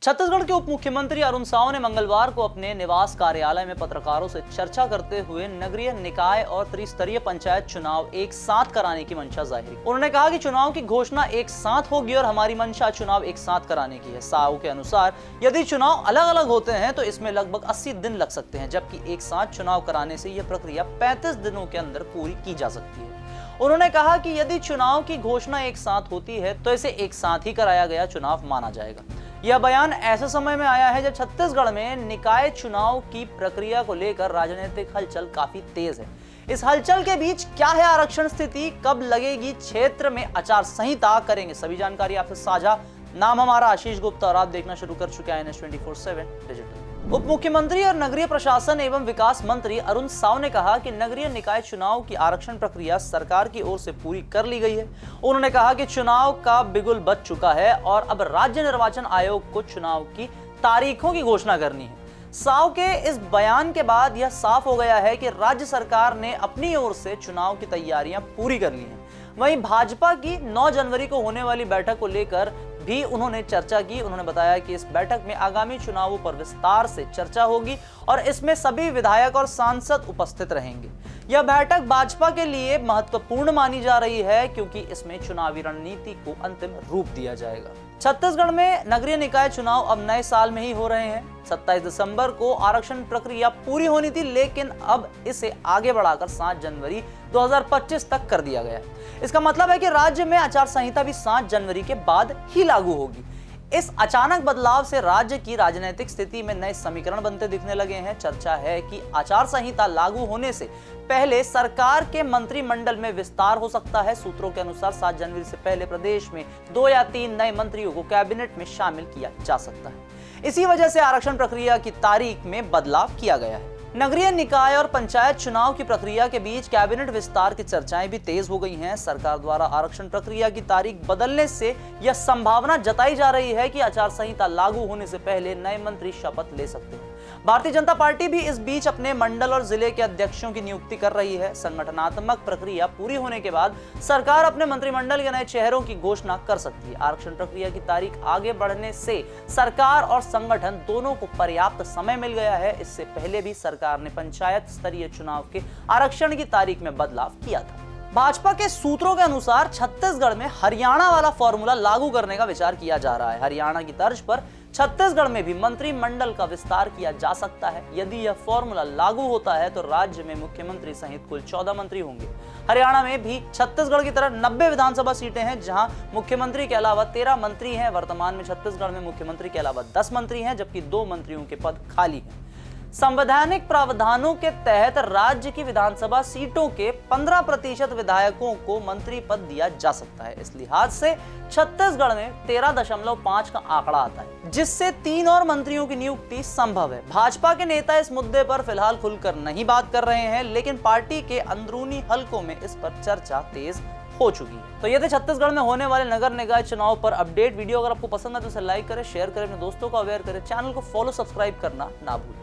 छत्तीसगढ़ के उप मुख्यमंत्री अरुण साव ने मंगलवार को अपने निवास कार्यालय में पत्रकारों से चर्चा करते हुए नगरीय निकाय और त्रिस्तरीय पंचायत चुनाव एक साथ कराने की मंशा जाहिर की। उन्होंने कहा कि चुनाव की घोषणा एक साथ होगी और हमारी मंशा चुनाव एक साथ कराने की है। साव के अनुसार यदि चुनाव अलग अलग होते हैं तो इसमें लगभग 80 दिन लग सकते हैं, जबकि एक साथ चुनाव कराने से यह प्रक्रिया 35 दिनों के अंदर पूरी की जा सकती है। उन्होंने कहा कि यदि चुनाव की घोषणा एक साथ होती है तो इसे एक साथ ही कराया गया चुनाव माना जाएगा। यह बयान ऐसे समय में आया है जब छत्तीसगढ़ में निकाय चुनाव की प्रक्रिया को लेकर राजनीतिक हलचल काफी तेज है। इस हलचल के बीच क्या है आरक्षण स्थिति, कब लगेगी क्षेत्र में आचार संहिता, करेंगे सभी जानकारी आपसे साझा। नाम हमारा आशीष गुप्ता और आप देखना शुरू कर चुके हैं NS24/7 डिजिटल। उप मुख्यमंत्री और नगरीय प्रशासन एवं विकास मंत्री अरुण साव ने कहा कि नगरीय निकाय चुनाव की आरक्षण प्रक्रिया सरकार की ओर से पूरी कर ली गई है। उन्होंने कहा कि चुनाव का बिगुल बज चुका है और अब राज्य निर्वाचन आयोग को चुनाव की तारीखों की घोषणा करनी है। साव के इस बयान के बाद यह साफ हो गया है कि राज्य सरकार ने अपनी ओर से चुनाव की तैयारियां पूरी कर ली हैं। वहीं भाजपा की 9 जनवरी को होने वाली बैठक को लेकर भी उन्होंने चर्चा की। उन्होंने बताया कि इस बैठक में आगामी चुनावों पर विस्तार से चर्चा होगी और इसमें सभी विधायक और सांसद उपस्थित रहेंगे। यह बैठक भाजपा के लिए महत्वपूर्ण मानी जा रही है क्योंकि इसमें चुनावी रणनीति को अंतिम रूप दिया जाएगा। छत्तीसगढ़ में नगरीय निकाय चुनाव अब नए साल में ही हो रहे हैं। 27 दिसंबर को आरक्षण प्रक्रिया पूरी होनी थी, लेकिन अब इसे आगे बढ़ाकर 7 जनवरी 2025 तक कर दिया गया है। इसका मतलब है कि राज्य में आचार संहिता भी 7 जनवरी के बाद ही लागू होगी। इस अचानक बदलाव से राज्य की राजनीतिक स्थिति में नए समीकरण बनते दिखने लगे हैं। चर्चा है कि आचार संहिता लागू होने से पहले सरकार के मंत्रिमंडल में विस्तार हो सकता है। सूत्रों के अनुसार 7 जनवरी से पहले प्रदेश में 2 या 3 नए मंत्रियों को कैबिनेट में शामिल किया जा सकता है। इसी वजह से आरक्षण प्रक्रिया की तारीख में बदलाव किया गया है। नगरीय निकाय और पंचायत चुनाव की प्रक्रिया के बीच कैबिनेट विस्तार की चर्चाएं भी तेज हो गई हैं। सरकार द्वारा आरक्षण प्रक्रिया की तारीख बदलने से यह संभावना जताई जा रही है कि आचार संहिता लागू होने से पहले नए मंत्री शपथ ले सकते हैं। भारतीय जनता पार्टी भी इस बीच अपने मंडल और जिले के अध्यक्षों की नियुक्ति कर रही है। संगठनात्मक प्रक्रिया पूरी होने के बाद सरकार अपने मंत्रिमंडल के नए चेहरों की घोषणा कर सकती है। आरक्षण प्रक्रिया की तारीख आगे बढ़ने से सरकार और संगठन दोनों को पर्याप्त समय मिल गया है। इससे पहले भी सरकार ने पंचायत स्तरीय चुनाव के आरक्षण की तारीख में बदलाव किया था। भाजपा के सूत्रों के अनुसार छत्तीसगढ़ में हरियाणा वाला फॉर्मूला लागू करने का विचार किया जा रहा है। हरियाणा की तर्ज पर छत्तीसगढ़ में भी मंत्रिमंडल का विस्तार किया जा सकता है। यदि यह फॉर्मूला लागू होता है तो राज्य में मुख्यमंत्री सहित कुल 14 मंत्री होंगे। हरियाणा में भी छत्तीसगढ़ की तरह 90 विधानसभा सीटें हैं, जहां मुख्यमंत्री के अलावा 13 मंत्री हैं। वर्तमान में छत्तीसगढ़ में मुख्यमंत्री के अलावा 10 मंत्री हैं, जबकि 2 मंत्रियों के पद खाली हैं। संवैधानिक प्रावधानों के तहत राज्य की विधानसभा सीटों के 15% विधायकों को मंत्री पद दिया जा सकता है। इस लिहाज से छत्तीसगढ़ में 13.5 का आंकड़ा आता है, जिससे 3 और मंत्रियों की नियुक्ति संभव है। भाजपा के नेता इस मुद्दे पर फिलहाल खुलकर नहीं बात कर रहे हैं, लेकिन पार्टी के अंदरूनी हलकों में इस पर चर्चा तेज हो चुकी है। तो ये थे छत्तीसगढ़ में होने वाले नगर निकाय चुनाव पर अपडेट। वीडियो अगर आपको पसंद है तो इसे लाइक करें, शेयर करें, अपने दोस्तों को अवेयर करें, चैनल को फॉलो सब्सक्राइब करना ना भूलें।